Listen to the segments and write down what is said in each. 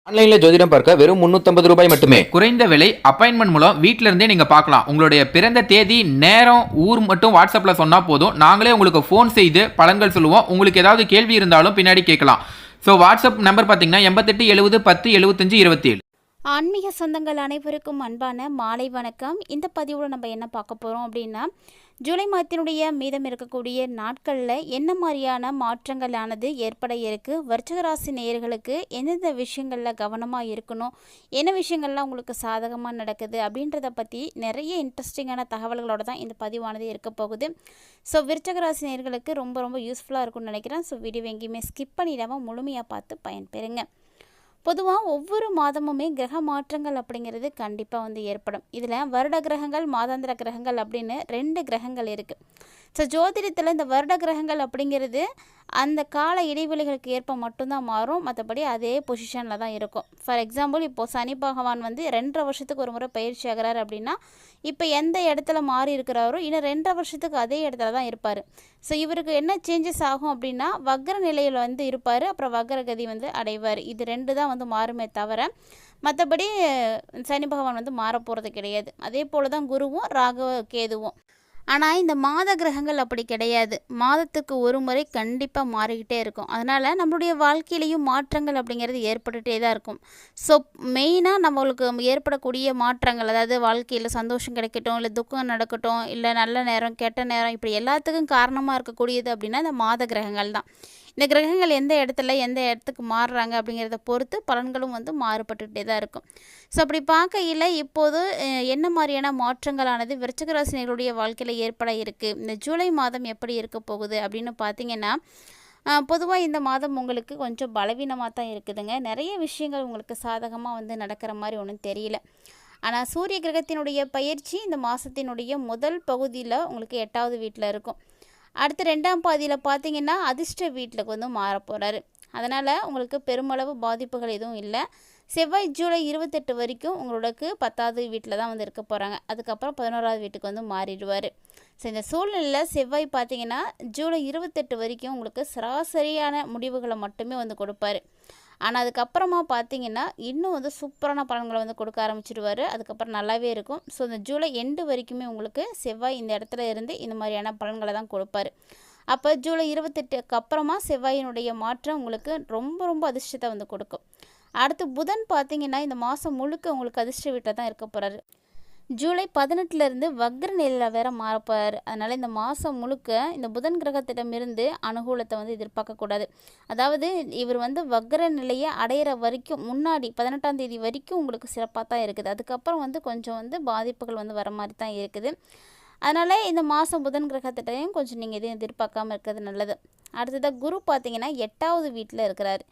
ஆன்லைன்ல ஜோதிடம் பார்க்க வெறும் 350 ரூபாய் மட்டுமே. குறைந்த விலை அப்பாயின்மெண்ட் மூலம் வீட்ல இருந்தே நீங்க பார்க்கலாம். உங்களுடைய பிறந்த தேதி, நேரம், ஊர் மட்டும் வாட்ஸ்அப்ல சொன்னா போதும். நாங்களே உங்களுக்கு ஃபோன் செய்து பலன்கள் சொல்லுவோம். உங்களுக்கு ஏதாவது கேள்வி இருந்தாலும் பின்னாடி கேட்கலாம். ஸோ வாட்ஸ்அப் நம்பர் பார்த்தீங்கன்னா 88 70 10 75 27. ஆன்மீக சொந்தங்கள் அனைவருக்கும் அன்பான மாலை வணக்கம். இந்த பதிவில் நம்ம என்ன பார்க்க போகிறோம் அப்படின்னா, ஜூலை மாதத்தினுடைய மீதம் இருக்கக்கூடிய நாட்களில் என்ன மாதிரியான மாற்றங்களானது ஏற்பட இருக்குது, விருச்சிக ராசி நேயர்களுக்கு எந்தெந்த விஷயங்களில் கவனமாக இருக்கணும், என்ன விஷயங்கள்லாம் உங்களுக்கு சாதகமாக நடக்குது அப்படின்றத பற்றி நிறைய இன்ட்ரெஸ்டிங்கான தகவல்களோட தான் இந்த பதிவானது இருக்க போகுது. ஸோ விருச்சிக ராசி நேயர்களுக்கு ரொம்ப ரொம்ப யூஸ்ஃபுல்லாக இருக்கும்னு நினைக்கிறேன். ஸோ வீடியோ எங்கேயுமே ஸ்கிப் பண்ணிடாமல் முழுமையாக பார்த்து பயன்பெறுங்க. பொதுவாக ஒவ்வொரு மாதமுமே கிரக மாற்றங்கள் அப்படிங்கிறது கண்டிப்பாக ஏற்படும். இதில் வருட கிரகங்கள், மாதாந்திர கிரகங்கள் அப்படின்னு 2 கிரகங்கள் இருக்குது. ஸோ ஜோதிடத்தில் இந்த வருட கிரகங்கள் அப்படிங்கிறது அந்த கால இடைவெளிகளுக்கு ஏற்ப மட்டும்தான் மாறும். மற்றபடி அதே பொசிஷனில் தான் இருக்கும். ஃபார் எக்ஸாம்பிள், இப்போது சனி பகவான் 2.5 வருஷத்துக்கு ஒரு முறை பயிற்சி ஆகிறார் அப்படின்னா, இப்போ எந்த இடத்துல மாறி இருக்கிறாரோ இன்னும் 2.5 வருஷத்துக்கு அதே இடத்துல தான் இருப்பார். ஸோ இவருக்கு என்ன சேஞ்சஸ் ஆகும் அப்படின்னா, வக்ர நிலையில் இருப்பார், அப்புறம் வக்ரகதி அடைவார். இது 2 தான் மாறுமே தவிர மற்றபடி சனி பகவான் மாற போகிறது கிடையாது. அதே போல் தான் குருவும் ராகு கேதுவும். ஆனால் இந்த மாத கிரகங்கள் அப்படி கிடையாது. மாதத்துக்கு ஒரு முறை கண்டிப்பாக மாறிக்கிட்டே இருக்கும். அதனால் நம்மளுடைய வாழ்க்கையிலையும் மாற்றங்கள் அப்படிங்கிறது ஏற்பட்டுகிட்டே தான் இருக்கும். ஸோ மெயினாக நம்மளுக்கு ஏற்படக்கூடிய மாற்றங்கள், அதாவது வாழ்க்கையில் சந்தோஷம் கிடைக்கட்டும், இல்லை துக்கம் நடக்கட்டும், இல்லை நல்ல நேரம் கெட்ட நேரம், இப்படி எல்லாத்துக்கும் காரணமாக இருக்கக்கூடியது அப்படின்னா இந்த மாத கிரகங்கள் தான். இந்த கிரகங்கள் எந்த இடத்துக்கு மாறுறாங்க அப்படிங்கிறத பொறுத்து பலன்களும் மாறுபட்டுகிட்டே தான் இருக்கும். ஸோ அப்படி பார்க்கையில் இப்போது என்ன மாதிரியான மாற்றங்களானது விருச்சிக ராசினியர்களுடைய வாழ்க்கையில் ஏற்பட இருக்குது, இந்த ஜூலை மாதம் எப்படி இருக்க போகுது அப்படின்னு பார்த்தீங்கன்னா, பொதுவாக இந்த மாதம் உங்களுக்கு கொஞ்சம் பலவீனமாக தான் இருக்குதுங்க. நிறைய விஷயங்கள் உங்களுக்கு சாதகமாக நடக்கிற மாதிரி ஒன்றும் தெரியல. ஆனால் சூரிய கிரகத்தினுடைய பயிற்சி இந்த மாதத்தினுடைய முதல் பகுதியில் உங்களுக்கு 8வது வீட்டில் இருக்கும். அடுத்து 2ஆம் பாதியில் பார்த்தீங்கன்னா அதிர்ஷ்ட வீட்டில் மாற போகிறாரு. அதனால் உங்களுக்கு பெருமளவு பாதிப்புகள் எதுவும் இல்லை. செவ்வாய் ஜூலை 28 வரைக்கும் உங்களுக்கு 10வது வீட்டில் தான் இருக்க போகிறாங்க. அதுக்கப்புறம் 11வது வீட்டுக்கு மாறிடுவார். ஸோ இந்த சூழ்நிலையில் செவ்வாய் பார்த்தீங்கன்னா ஜூலை 28 வரைக்கும் உங்களுக்கு சராசரியான முடிவுகளை மட்டுமே கொடுப்பார். ஆனால் அதுக்கப்புறமா பார்த்தீங்கன்னா இன்னும் சூப்பரான பலன்களை கொடுக்க ஆரம்பிச்சிடுவார். அதுக்கப்புறம் நல்லாவே இருக்கும். ஸோ இந்த ஜூலை எண்டு வரைக்குமே உங்களுக்கு செவ்வாய் இந்த இடத்துல இருந்து இந்த மாதிரியான பலன்களை தான் கொடுப்பார். அப்போ ஜூலை 28க்கு அப்புறமா செவ்வாயினுடைய மாற்றம் உங்களுக்கு ரொம்ப ரொம்ப அதிர்ஷ்டத்தை கொடுக்கும். அடுத்து புதன் பார்த்தீங்கன்னா இந்த மாதம் முழுக்க உங்களுக்கு அதிர்ஷ்ட வீட்டில் தான் இருக்க போகிறாரு. ஜூலை 18லேருந்து வக்ர நிலையில் வேற மாறப்போகிறார். அதனால் இந்த மாதம் முழுக்க இந்த புதன் கிரகத்திடமிருந்து அனுகூலத்தை எதிர்பார்க்கக்கூடாது. அதாவது இவர் வக்ர நிலையை அடையிற வரைக்கும் முன்னாடி 18ஆம் தேதி வரைக்கும் உங்களுக்கு சிறப்பாக தான் இருக்குது. அதுக்கப்புறம் கொஞ்சம் பாதிப்புகள் வர மாதிரி தான் இருக்குது. அதனால் இந்த மாதம் புதன் கிரகத்திட்டையும் கொஞ்சம் நீங்கள் எதையும் எதிர்பார்க்காமல் இருக்கிறது நல்லது. அடுத்ததாக குரு பார்த்தீங்கன்னா 8வது வீட்டில் இருக்கிறார்.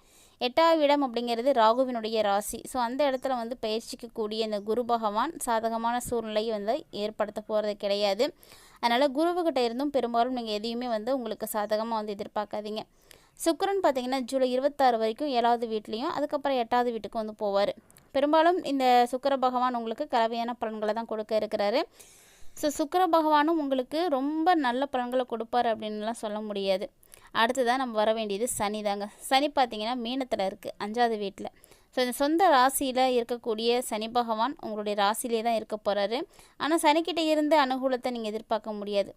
8வது இடம் அப்படிங்கிறது ராகுவினுடைய ராசி. ஸோ அந்த இடத்துல பயிற்சிக்கு கூடிய இந்த குரு பகவான் சாதகமான சூழ்நிலையை ஏற்படுத்த போகிறது கிடையாது. அதனால் குருவுக்கிட்ட இருந்தும் பெரும்பாலும் நீங்கள் எதையுமே உங்களுக்கு சாதகமாக எதிர்பார்க்காதீங்க. சுக்கிரன் பார்த்தீங்கன்னா ஜூலை 26 வரைக்கும் 7வது வீட்லேயும் அதுக்கப்புறம் 8வது வீட்டுக்கு போவார். பெரும்பாலும் இந்த சுக்கிர பகவான் உங்களுக்கு கலவையான பலன்களை தான் கொடுக்க இருக்கிறாரு. ஸோ சுக்கிர பகவானும் உங்களுக்கு ரொம்ப நல்ல பலன்களை கொடுப்பார் அப்படின்லாம் சொல்ல முடியாது. அடுத்ததான் நம்ம வர வேண்டியது சனி தாங்க. சனி பார்த்திங்கன்னா மீனத்தில் இருக்குது, 5வது வீட்டில். ஸோ இந்த சொந்த ராசியில் இருக்கக்கூடிய சனி பகவான் உங்களுடைய ராசியிலே தான் இருக்க போகிறாரு. ஆனால் சனிக்கிட்ட இருந்து அனுகூலத்தை நீங்கள் எதிர்பார்க்க முடியாது.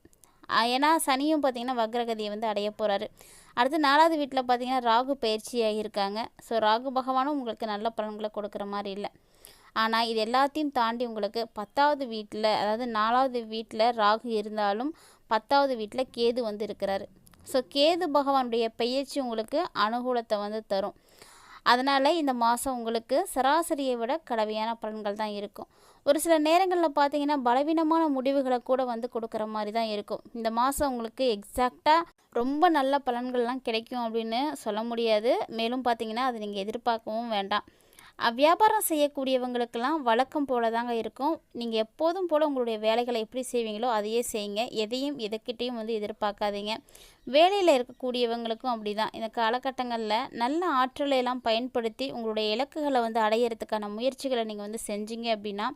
ஏன்னா சனியும் பார்த்திங்கன்னா வக்ரகதியை அடைய போகிறாரு. அடுத்து 4வது வீட்டில் பார்த்திங்கன்னா ராகு பயிற்சியாக இருக்காங்க. ஸோ ராகு பகவானும் உங்களுக்கு நல்ல பலன்களை கொடுக்குற மாதிரி இல்லை. ஆனால் இது எல்லாத்தையும் தாண்டி உங்களுக்கு 10வது வீட்டில், அதாவது 4வது வீட்டில் ராகு இருந்தாலும் 10வது வீட்டில் கேது இருக்கிறாரு. ஸோ கேது பகவானுடைய பயிற்சி உங்களுக்கு அனுகூலத்தை தரும். அதனால் இந்த மாதம் உங்களுக்கு சராசரியை விட கலவையான பலன்கள் தான் இருக்கும். ஒரு சில நேரங்களில் பார்த்தீங்கன்னா பலவீனமான முடிவுகளை கூட கொடுக்குற மாதிரி தான் இருக்கும். இந்த மாதம் உங்களுக்கு எக்ஸாக்டாக ரொம்ப நல்ல பலன்கள்லாம் கிடைக்கும் அப்படின்னு சொல்ல முடியாது. மேலும் பார்த்தீங்கன்னா அதை நீங்கள் எதிர்பார்க்கவும் வேண்டாம். வியாபாரம் செய்யக்கூடியவங்களுக்கெல்லாம் வழக்கம் போல தாங்க இருக்கும். நீங்கள் எப்போதும் போல் உங்களுடைய வேலைகளை எப்படி செய்வீங்களோ அதையே செய்யுங்க. எதையும் எதுக்கிட்டையும் எதிர்பார்க்காதீங்க. வேலையில் இருக்கக்கூடியவங்களுக்கும் அப்படி தான். இந்த காலகட்டங்களில் நல்ல ஆற்றலை எல்லாம் பயன்படுத்தி உங்களுடைய இலக்குகளை அடையிறதுக்கான முயற்சிகளை நீங்கள் செஞ்சீங்க அப்படின்னா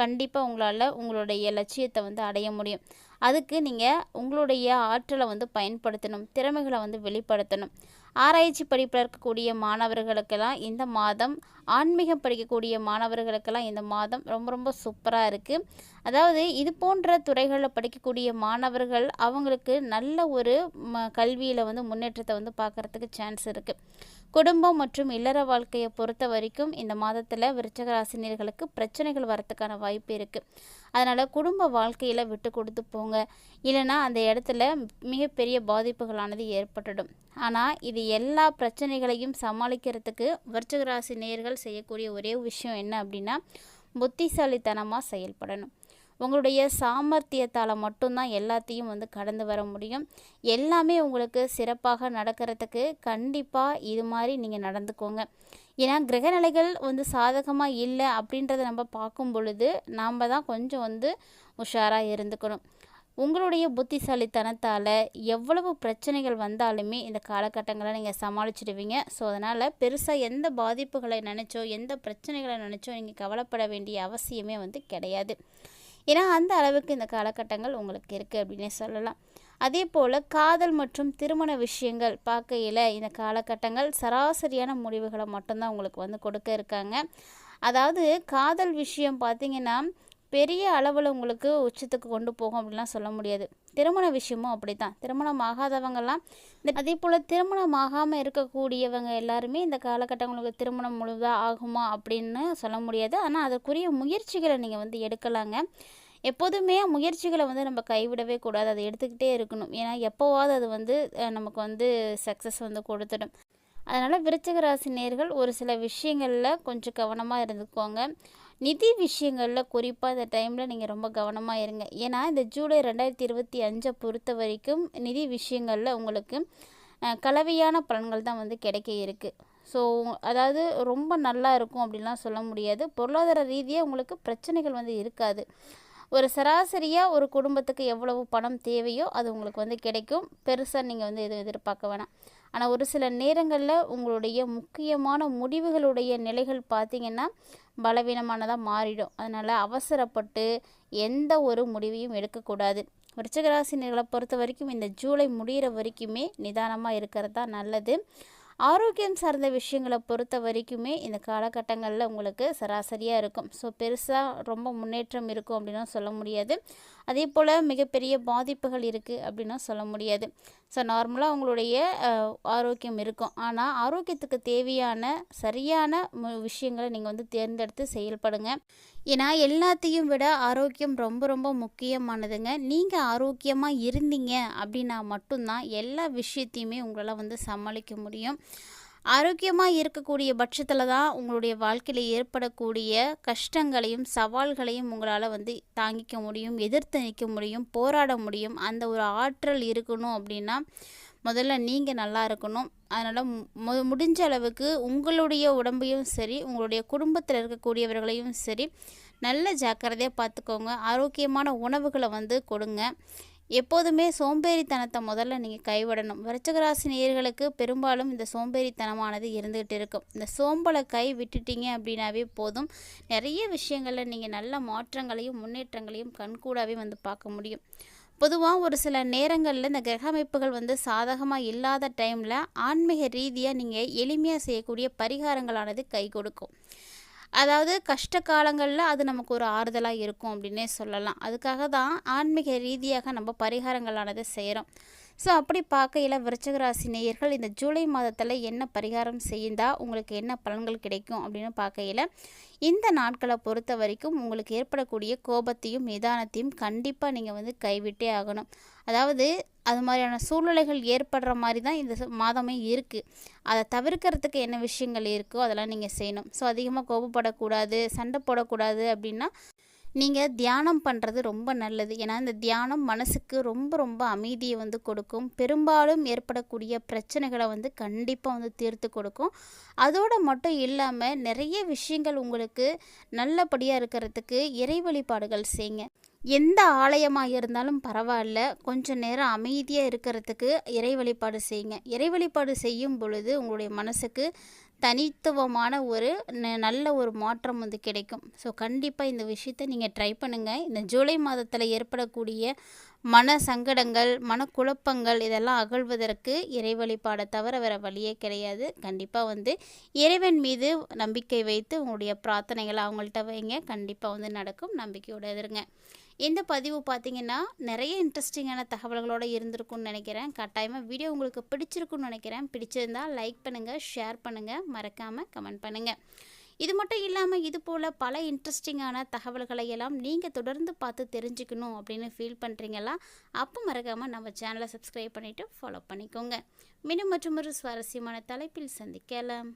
கண்டிப்பாக உங்களால் உங்களுடைய லட்சியத்தை அடைய முடியும். அதுக்கு நீங்கள் உங்களுடைய ஆற்றலை பயன்படுத்தணும், திறமைகளை வெளிப்படுத்தணும். ஆராய்ச்சி படிப்பில் இருக்கக்கூடிய மாணவர்களுக்கெல்லாம் இந்த மாதம், ஆன்மீகம் படிக்கக்கூடிய மாணவர்களுக்கெல்லாம் இந்த மாதம் ரொம்ப ரொம்ப சூப்பராக இருக்குது. அதாவது இது போன்ற துறைகளில் படிக்கக்கூடிய மாணவர்கள் அவங்களுக்கு நல்ல ஒரு கல்வியில் வந்து முன்னேற்றத்தை வந்து பார்க்குறதுக்கு சான்ஸ் இருக்குது. குடும்பம் மற்றும் இல்லற வாழ்க்கையை பொறுத்த வரைக்கும் இந்த மாதத்தில் விருச்சிக ராசினியர்களுக்கு பிரச்சனைகள் வரத்துக்கான வாய்ப்பு இருக்குது. அதனால் குடும்ப வாழ்க்கையில் விட்டு கொடுத்து போங்க, இல்லைன்னா அந்த இடத்துல மிகப்பெரிய பாதிப்புகளானது ஏற்பட்டுடும். ஆனால் இது எல்லா பிரச்சனைகளையும் சமாளிக்கிறதுக்கு விருச்சிக ராசி நேயர்கள் செய்யக்கூடிய ஒரே விஷயம் என்ன அப்படின்னா, புத்திசாலித்தனமாக செயல்படணும். உங்களுடைய சாமர்த்தியத்தால் மட்டும்தான் எல்லாத்தையும் வந்து கடந்து வர முடியும். எல்லாமே உங்களுக்கு சிறப்பாக நடக்கிறதுக்கு கண்டிப்பாக இது மாதிரி நீங்கள் நடந்துக்கோங்க. ஏன்னா கிரகநிலைகள் வந்து சாதகமாக இல்லை அப்படின்றத நம்ம பார்க்கும் பொழுது நாம் தான் கொஞ்சம் வந்து உஷாராக இருந்துக்கணும். உங்களுடைய புத்திசாலித்தனத்தால் எவ்வளவு பிரச்சனைகள் வந்தாலுமே இந்த காலகட்டங்களை நீங்கள் சமாளிச்சிடுவீங்க. ஸோ அதனால் பெருசாக எந்த பாதிப்புகளை நினச்சோ எந்த பிரச்சனைகளை நினச்சோ நீங்கள் கவலைப்பட வேண்டிய அவசியமே வந்து கிடையாது. ஏன்னா அந்த அளவுக்கு இந்த காலகட்டங்கள் உங்களுக்கு இருக்குது அப்படின்னே சொல்லலாம். அதே போல் காதல் மற்றும் திருமண விஷயங்கள் பார்க்கையில் இந்த காலகட்டங்கள் சராசரியான முடிவுகளை மட்டும்தான் உங்களுக்கு வந்து கொடுக்க இருக்காங்க. அதாவது காதல் விஷயம் பார்த்திங்கன்னா பெரிய அளவில் உங்களுக்கு உச்சத்துக்கு கொண்டு போகும் அப்படின்லாம் சொல்ல முடியாது. திருமண விஷயமும் அப்படி தான். திருமணம் ஆகாதவங்கெல்லாம் அதே போல் திருமணம் ஆகாமல் இருக்கக்கூடியவங்க எல்லாருமே இந்த காலகட்டங்களுக்கு திருமணம் முழுதாக ஆகுமா அப்படின்னு சொல்ல முடியாது. ஆனால் அதற்குரிய முயற்சிகளை நீங்கள் வந்து எடுக்கலாங்க. எப்போதுமே முயற்சிகளை வந்து நம்ம கைவிடவே கூடாது, அதை எடுத்துக்கிட்டே இருக்கணும். ஏன்னா எப்போவாவது அது வந்து நமக்கு வந்து சக்ஸஸ் வந்து கொடுத்துடும். அதனால் விருச்சிக ராசி நேயர்கள் ஒரு சில விஷயங்களில் கொஞ்சம் கவனமாக இருந்துக்கோங்க. நிதி விஷயங்களில் குறிப்பாக இந்த டைமில் நீங்கள் ரொம்ப கவனமாக இருங்க. ஏன்னா இந்த ஜூலை 2025 பொறுத்த வரைக்கும் நிதி விஷயங்களில் உங்களுக்கு கலவையான பலன்கள் தான் வந்து கிடைக்க இருக்குது. ஸோ அதாவது ரொம்ப நல்லா இருக்கும் அப்படின்லாம் சொல்ல முடியாது. பொருளாதார ரீதியாக உங்களுக்கு பிரச்சனைகள் வந்து இருக்காது. ஒரு சராசரியாக ஒரு குடும்பத்துக்கு எவ்வளவு பணம் தேவையோ அது உங்களுக்கு வந்து கிடைக்கும். பெருசாக நீங்கள் வந்து எதுவும் எதிர்பார்க்க வேணாம். ஆனால் ஒரு சில நேரங்களில் உங்களுடைய முக்கியமான முடிவுகளுடைய நிலைகள் பார்த்திங்கன்னா பலவீனமானதாக மாறிடும். அதனால் அவசரப்பட்டு எந்த ஒரு முடிவையும் எடுக்கக்கூடாது. விருச்சிக ராசினியர்களை பொறுத்த வரைக்கும் இந்த ஜூலை முடிகிற வரைக்குமே நிதானமாக இருக்கிறது தான் நல்லது. ஆரோக்கியம் சார்ந்த விஷயங்களை பொறுத்த வரைக்குமே இந்த காலகட்டங்களில் உங்களுக்கு சராசரியாக இருக்கும். ஸோ பெருசாக ரொம்ப முன்னேற்றம் இருக்கும் அப்படின்னும் சொல்ல முடியாது. அதே போல் மிகப்பெரிய பாதிப்புகள் இருக்குது அப்படின்னும் சொல்ல முடியாது. ஸோ நார்மலாக உங்களுடைய ஆரோக்கியம் இருக்கும். ஆனால் ஆரோக்கியத்துக்கு தேவையான சரியான விஷயங்களை நீங்கள் வந்து தேர்ந்தெடுத்து செயல்படுங்க. ஏன்னா எல்லாத்தையும் விட ஆரோக்கியம் ரொம்ப ரொம்ப முக்கியமானதுங்க. நீங்கள் ஆரோக்கியமாக இருந்தீங்க அப்படின்னா மட்டும்தான் எல்லா விஷயத்தையுமே உங்களால் வந்து சமாளிக்க முடியும். ஆரோக்கியமாக இருக்கக்கூடிய பட்சத்தில் தான் உங்களுடைய வாழ்க்கையில் ஏற்படக்கூடிய கஷ்டங்களையும் சவால்களையும் உங்களால் வந்து தாங்கிக்க முடியும், எதிர்த்து நிற்க முடியும், போராட முடியும். அந்த ஒரு ஆற்றல் இருக்கணும் அப்படின்னா முதல்ல நீங்கள் நல்லா இருக்கணும். அதனால் முடிஞ்ச அளவுக்கு உங்களுடைய உடம்பையும் சரி, உங்களுடைய குடும்பத்தில் இருக்கக்கூடியவர்களையும் சரி நல்ல ஜாக்கிரதையாக பார்த்துக்கோங்க. ஆரோக்கியமான உணவுகளை வந்து கொடுங்க. எப்போதுமே சோம்பேறித்தனத்தை முதல்ல நீங்கள் கைவிடணும். விருச்சிக ராசி நேயர்களுக்கு பெரும்பாலும் இந்த சோம்பேறித்தனமானது இருந்துகிட்டு இருக்கும். இந்த சோம்பலை கை விட்டுட்டீங்க அப்படின்னாவே போதும், நிறைய விஷயங்களில் நீங்கள் நல்ல மாற்றங்களையும் முன்னேற்றங்களையும் கண்கூடாவே வந்து பார்க்க முடியும். பொதுவாக ஒரு சில நேரங்களில் இந்த கிரக அமைப்புகள் வந்து சாதகமாக இல்லாத டைமில் ஆன்மீக ரீதியாக நீங்கள் எளிமையாக செய்யக்கூடிய பரிகாரங்களானது கை கொடுக்கும். அதாவது கஷ்ட காலங்களில் அது நமக்கு ஒரு ஆறுதலாக இருக்கும் அப்படின்னே சொல்லலாம். அதுக்காக தான் ஆன்மீக ரீதியாக நம்ம பரிகாரங்களானது செய்கிறோம். ஸோ அப்படி பார்க்கையில் விருச்சிக ராசி நேயர்கள் இந்த ஜூலை மாதத்தில் என்ன பரிகாரம் செய்தால் உங்களுக்கு என்ன பலன்கள் கிடைக்கும் அப்படின்னு பார்க்கையில் இந்த நாட்களை பொறுத்த வரைக்கும் உங்களுக்கு ஏற்படக்கூடிய கோபத்தையும் நிதானத்தையும் கண்டிப்பாக நீங்கள் வந்து கைவிட்டே ஆகணும். அதாவது அது மாதிரியான சூழ்நிலைகள் ஏற்படுற மாதிரி தான் இந்த மாதமே இருக்குது. அதை தவிர்க்கிறதுக்கு என்ன விஷயங்கள் இருக்கோ அதெல்லாம் நீங்கள் செய்யணும். ஸோ அதிகமாக கோபப்படக்கூடாது, சண்டை போடக்கூடாது அப்படின்னா நீங்கள் தியானம் பண்ணுறது ரொம்ப நல்லது. ஏன்னா இந்த தியானம் மனசுக்கு ரொம்ப ரொம்ப அமைதியை வந்து கொடுக்கும். பெரும்பாலும் ஏற்படக்கூடிய பிரச்சனைகளை வந்து கண்டிப்பாக வந்து தீர்த்து கொடுக்கும். அதோடு மட்டும் இல்லாமல் நிறைய விஷயங்கள் உங்களுக்கு நல்லபடியாக இருக்கிறதுக்கு இறை வழிபாடுகள் செய்யுங்க. எந்த ஆலயமாக இருந்தாலும் பரவாயில்ல, கொஞ்சம் நேரம் அமைதியாக இருக்கிறதுக்கு இறை வழிபாடு செய்யுங்க. இறை வழிபாடு செய்யும் பொழுது உங்களுடைய மனசுக்கு தனித்துவமான ஒரு நல்ல ஒரு மாற்றம் வந்து கிடைக்கும். ஸோ கண்டிப்பாக இந்த விஷயத்தை நீங்கள் ட்ரை பண்ணுங்கள். இந்த ஜூலை மாதத்தில் ஏற்படக்கூடிய மன சங்கடங்கள், மனக்குழப்பங்கள் இதெல்லாம் அகழ்வதற்கு இறை வழிபாடை தவிர வேறு வழியே கிடையாது. கண்டிப்பாக வந்து இறைவன் மீது நம்பிக்கை வைத்து உங்களுடைய பிரார்த்தனைகளை அவங்கள்ட்ட வைங்க. கண்டிப்பாக வந்து நடக்கும். நம்பிக்கையோடு இருங்க. இந்த பதிவு பார்த்திங்கன்னா நிறைய இன்ட்ரெஸ்டிங்கான தகவல்களோடு இருந்திருக்கும்னு நினைக்கிறேன். கட்டாயமாக வீடியோ உங்களுக்கு பிடிச்சிருக்குன்னு நினைக்கிறேன். பிடிச்சிருந்தால் லைக் பண்ணுங்கள், ஷேர் பண்ணுங்கள், மறக்காமல் கமெண்ட் பண்ணுங்கள். இது மட்டும் இல்லாமல் இது போல் பல இன்ட்ரெஸ்டிங்கான தகவல்களை எல்லாம் நீங்கள் தொடர்ந்து பார்த்து தெரிஞ்சுக்கணும் அப்படின்னு ஃபீல் பண்ணுறீங்களா? அப்போ மறக்காமல் நம்ம சேனலை சப்ஸ்கிரைப் பண்ணிவிட்டு ஃபாலோ பண்ணிக்கோங்க. மீண்டும் மற்றொரு சுவாரஸ்யமான தலைப்பில் சந்திக்கலாம்.